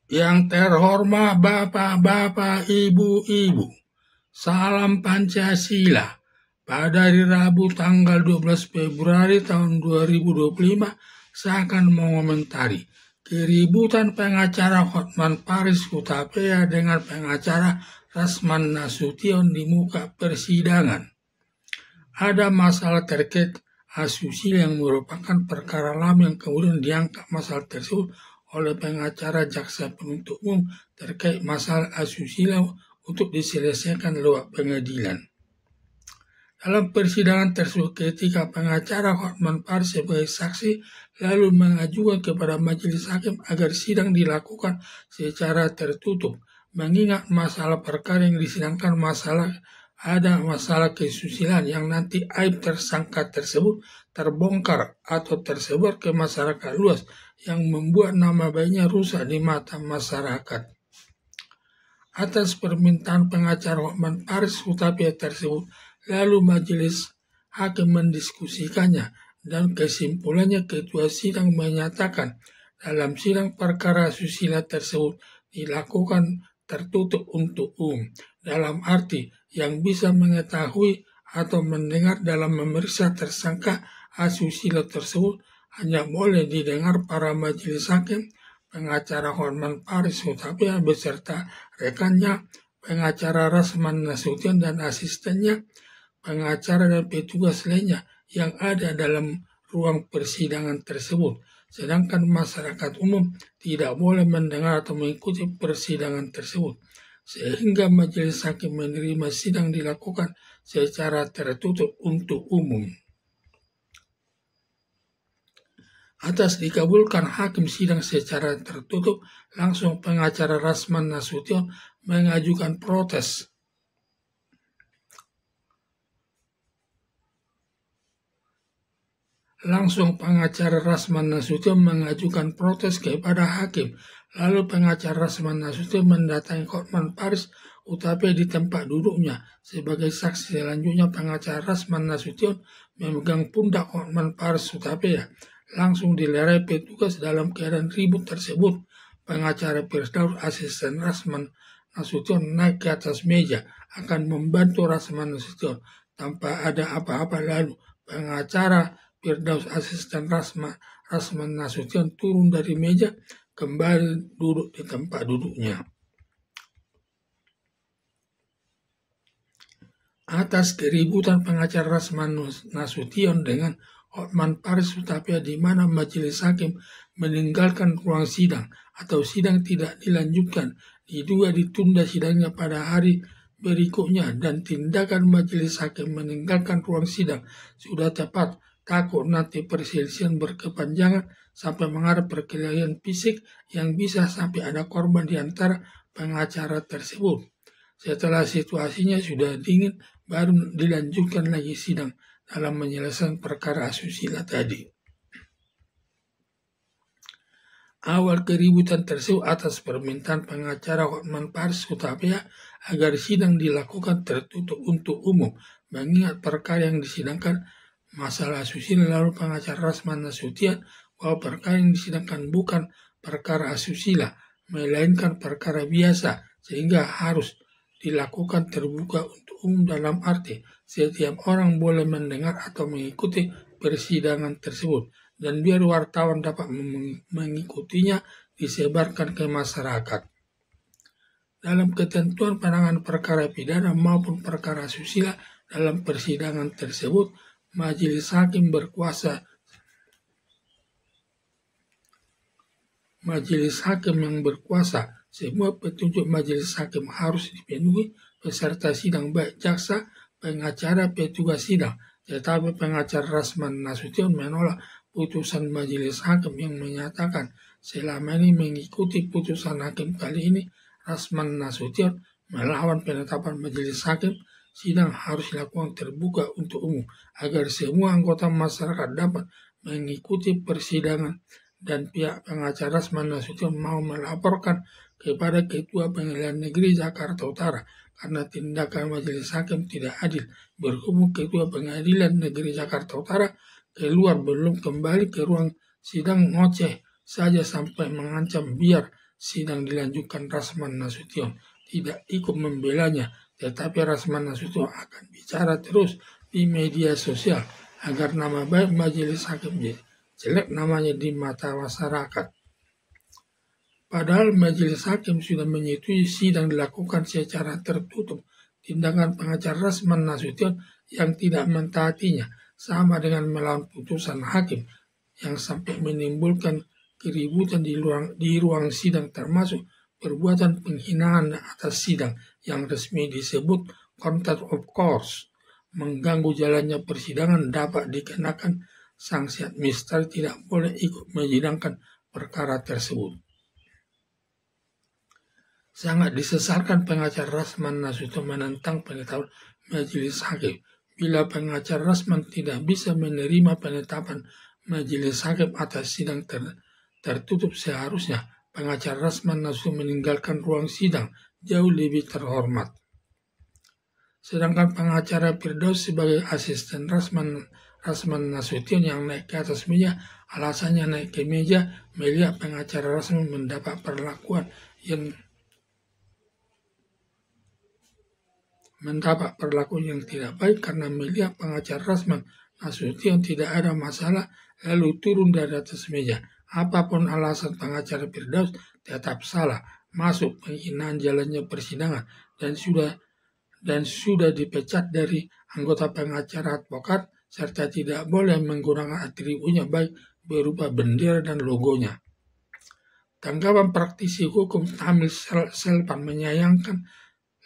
Yang terhormat Bapak-Bapak, Ibu-Ibu, salam Pancasila. Pada hari Rabu tanggal 12 Februari tahun 2025, saya akan mengomentari keributan pengacara Hotman Paris Hutapea dengan pengacara Rasman Nasution di muka persidangan. Ada masalah terkait asusila yang merupakan perkara lama yang kemudian diangkat masalah tersebut oleh pengacara jaksa penuntut umum terkait masalah asusila untuk diselesaikan lewat pengadilan. Dalam persidangan tersebut, ketika pengacara Hotman Paris sebagai saksi lalu mengajukan kepada majelis hakim agar sidang dilakukan secara tertutup, mengingat masalah perkara yang disidangkan ada masalah kesusilaan yang nanti aib tersangka tersebut terbongkar atau tersebar ke masyarakat luas yang membuat nama baiknya rusak di mata masyarakat. Atas permintaan pengacara Hotman Paris Hutapea tersebut, lalu majelis hakim mendiskusikannya dan kesimpulannya ketua sidang menyatakan dalam sidang perkara asusila tersebut dilakukan tertutup untuk umum, dalam arti yang bisa mengetahui atau mendengar dalam memeriksa tersangka asusila tersebut hanya boleh didengar para majelis hakim, pengacara Hotman Paris Hutapea beserta rekannya, pengacara Rasman Nasution dan asistennya, pengacara dan petugas lainnya yang ada dalam ruang persidangan tersebut. Sedangkan masyarakat umum tidak boleh mendengar atau mengikuti persidangan tersebut, sehingga majelis hakim menerima sidang dilakukan secara tertutup untuk umum. Atas dikabulkan hakim sidang secara tertutup, langsung pengacara Rasman Nasution mengajukan protes. Langsung pengacara Rasman Nasution mengajukan protes kepada hakim. Lalu pengacara Rasman Nasution mendatangi Hotman Paris Hutapea di tempat duduknya. Sebagai saksi selanjutnya, pengacara Rasman Nasution memegang pundak Hotman Paris Hutapea. Langsung dilerai petugas dalam keadaan ribut tersebut. Pengacara Firdaus, asisten Rasman Nasution, naik ke atas meja akan membantu Rasman Nasution tanpa ada apa-apa. Lalu pengacara Firdaus, asisten Rasman Nasution, turun dari meja kembali duduk di tempat duduknya. Atas keributan pengacara Rasman Nasution dengan Hotman Paris Hutapea di mana majelis hakim meninggalkan ruang sidang atau sidang tidak dilanjutkan, diduga ditunda sidangnya pada hari berikutnya, dan tindakan majelis hakim meninggalkan ruang sidang sudah tepat. Takut nanti perselisihan berkepanjangan sampai mengarah perkelahian fisik yang bisa sampai ada korban di antara pengacara tersebut. Setelah situasinya sudah dingin, baru dilanjutkan lagi sidang dalam menyelesaikan perkara asusila tadi. Awal keributan tersebut atas permintaan pengacara Hotman Paris Hutapea agar sidang dilakukan tertutup untuk umum, mengingat perkara yang disidangkan masalah asusila. Lalu pengacara Rasman Nasution bahwa perkara yang disidangkan bukan perkara asusila, melainkan perkara biasa, sehingga harus dilakukan terbuka untuk umum dalam arti setiap orang boleh mendengar atau mengikuti persidangan tersebut, dan biar wartawan dapat mengikutinya disebarkan ke masyarakat. Dalam ketentuan penanganan perkara pidana maupun perkara asusila dalam persidangan tersebut, majelis hakim yang berkuasa, semua petunjuk majelis hakim harus dipenuhi peserta sidang, baik jaksa, pengacara, petugas sidang. Tetapi pengacara Rasman Nasution menolak putusan majelis hakim yang menyatakan selama ini mengikuti putusan hakim kali ini Rasman Nasution melawan penetapan majelis hakim. Sidang harus dilakukan terbuka untuk umum agar semua anggota masyarakat dapat mengikuti persidangan, dan pihak pengacara Rasman Nasution mau melaporkan kepada Ketua Pengadilan Negeri Jakarta Utara karena tindakan majelis hakim tidak adil, berhubung Ketua Pengadilan Negeri Jakarta Utara keluar belum kembali ke ruang sidang ngoceh saja sampai mengancam biar sidang dilanjutkan Rasman Nasution tidak ikut membelanya, tetapi Rasman Nasution akan bicara terus di media sosial agar nama baik majelis hakim jelek namanya di mata masyarakat. Padahal majelis hakim sudah menyetujui sidang dilakukan secara tertutup. Tindakan pengacara Rasman Nasution yang tidak mentaatinya sama dengan melawan putusan hakim yang sampai menimbulkan keributan di ruang sidang, termasuk perbuatan penghinaan atas sidang yang resmi disebut contempt of court. Mengganggu jalannya persidangan dapat dikenakan sanksi administratif, tidak boleh ikut menyidangkan perkara tersebut. Sangat disesalkan pengacara Rasman Nasution menentang penetapan majelis hakim. Bila pengacara Rasman tidak bisa menerima penetapan majelis hakim atas sidang tertutup, seharusnya pengacara Rasman Nasution meninggalkan ruang sidang jauh lebih terhormat. Sedangkan pengacara Firdaus sebagai asisten Rasman Nasution yang naik ke atas meja, alasannya naik ke meja melihat pengacara Rasman mendapat perlakuan yang tidak baik karena melihat pengacara Rasman Nasution tidak ada masalah, lalu turun dari atas meja. Apapun alasan pengacara Firdaus tetap salah, masuk penghinaan jalannya persidangan, dan sudah dipecat dari anggota pengacara advokat, serta tidak boleh menggunakan atributnya baik berupa bendera dan logonya. Tanggapan praktisi hukum Tamil Selpan menyayangkan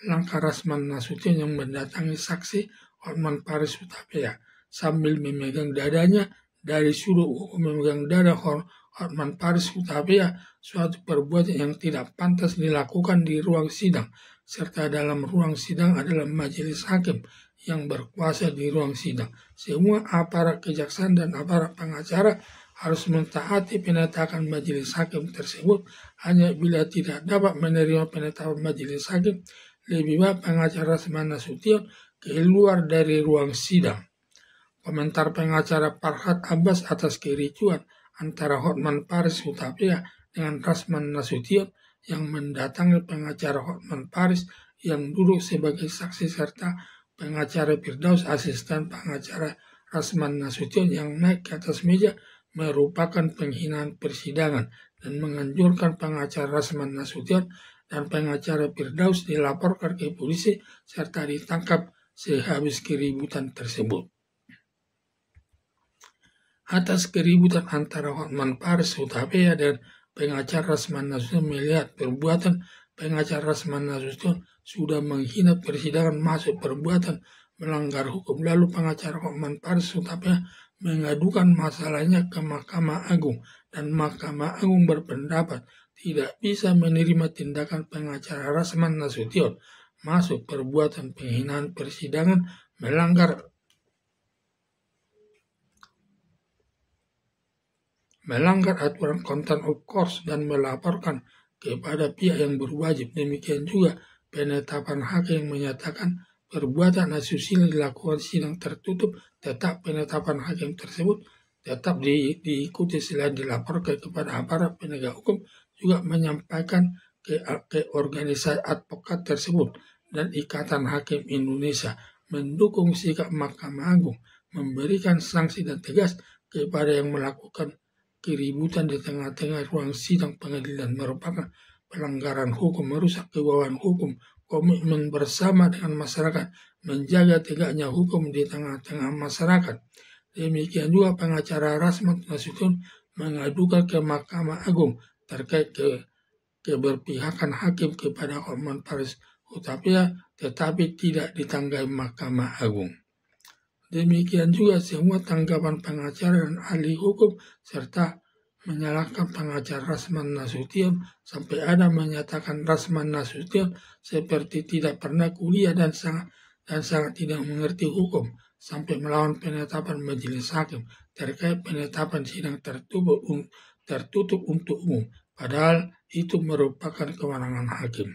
langkah Rasman Nasution yang mendatangi saksi Hotman Paris Hutapea sambil memegang dadanya. Dari sudut hukum, memegang dada Hotman Paris Hutapea suatu perbuatan yang tidak pantas dilakukan di ruang sidang, serta dalam ruang sidang adalah majelis hakim yang berkuasa di ruang sidang. Semua aparat kejaksaan dan aparat pengacara harus mentaati penetapan majelis hakim tersebut. Hanya bila tidak dapat menerima penetapan majelis hakim, lebih baik pengacara Rasman Nasution keluar dari ruang sidang. Komentar pengacara Farhad Abbas atas kericuan antara Hotman Paris Hutapea dengan Rasman Nasution yang mendatangi pengacara Hotman Paris yang duduk sebagai saksi, serta pengacara Firdaus asisten pengacara Rasman Nasution yang naik ke atas meja merupakan penghinaan persidangan dan menganjurkan pengacara Rasman Nasution dan pengacara Firdaus dilaporkan ke polisi serta ditangkap sehabis keributan tersebut. Atas keributan antara Hotman Paris Hutapea dan pengacara Rasman Nasution, melihat perbuatan pengacara Rasman Nasution sudah menghina persidangan masuk perbuatan melanggar hukum, lalu pengacara Hotman Paris Hutapea mengadukan masalahnya ke Mahkamah Agung, dan Mahkamah Agung berpendapat tidak bisa menerima tindakan pengacara Rasman Nasution masuk perbuatan penghinaan persidangan, melanggar aturan contempt of court dan melaporkan kepada pihak yang berwajib. Demikian juga penetapan hakim yang menyatakan perbuatan asusila dilakukan sidang tertutup, tetap penetapan hakim tersebut tetap diikuti selain dilaporkan kepada aparat penegak hukum, juga menyampaikan ke organisasi advokat tersebut dan Ikatan Hakim Indonesia mendukung sikap Mahkamah Agung memberikan sanksi dan tegas kepada yang melakukan keributan di tengah-tengah ruang sidang pengadilan, merupakan pelanggaran hukum, merusak kewibawaan hukum, komitmen bersama dengan masyarakat menjaga tegaknya hukum di tengah-tengah masyarakat. Demikian juga pengacara Rasman Nasution mengadukan ke Mahkamah Agung terkait keberpihakan hakim kepada Hotman Paris Hutapea, tetapi tidak ditanggapi Mahkamah Agung. Demikian juga semua tanggapan pengacara dan ahli hukum, serta menyalahkan pengacara Rasman Nasution sampai ada menyatakan Rasman Nasution seperti tidak pernah kuliah dan sangat tidak mengerti hukum, sampai melawan penetapan majelis hakim terkait penetapan sidang tertutup untuk umum, padahal itu merupakan kewenangan hakim.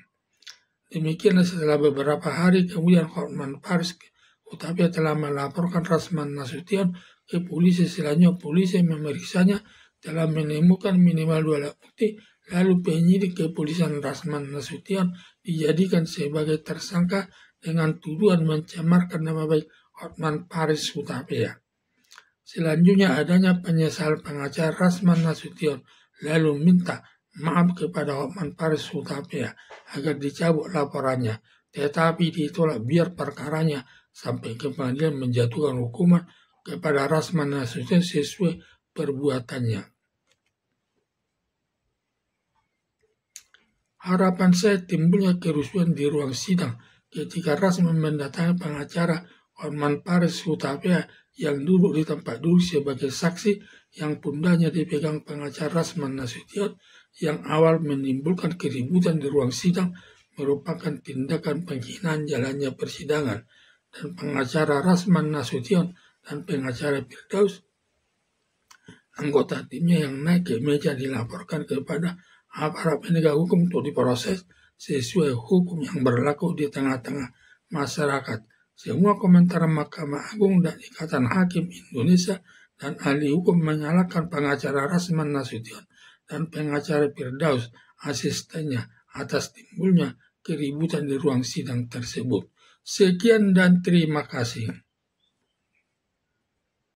Demikianlah setelah beberapa hari kemudian Hotman Paris Hutapea telah melaporkan Rasman Nasution ke polisi. Selanjutnya polisi memeriksanya, telah menemukan minimal 2 alat bukti, Lalu penyidik kepolisian Rasman Nasution dijadikan sebagai tersangka dengan tuduhan mencemarkan nama baik Hotman Paris Hutapea. Selanjutnya adanya penyesal pengacara Rasman Nasution lalu minta maaf kepada Hotman Paris Hutapea agar dicabut laporannya, tetapi ditolak biar perkaranya sampai ke pengadilan menjatuhkan hukuman kepada Rasman Nasution sesuai perbuatannya. Harapan saya timbulnya kerusuhan di ruang sidang ketika Rasman mendatangi pengacara Hotman Paris Hutapea yang duduk di tempat duduk sebagai saksi yang pundaknya dipegang pengacara Rasman Nasution yang awal menimbulkan keributan di ruang sidang merupakan tindakan penghinaan jalannya persidangan, dan pengacara Rasman Nasution dan pengacara Firdaus, anggota timnya yang naik ke meja dilaporkan kepada aparat penegak hukum untuk diproses sesuai hukum yang berlaku di tengah-tengah masyarakat. Semua komentar Mahkamah Agung dan Ikatan Hakim Indonesia dan ahli hukum menyalahkan pengacara Rasman Nasution dan pengacara Firdaus asistennya atas timbulnya keributan di ruang sidang tersebut. Sekian dan terima kasih.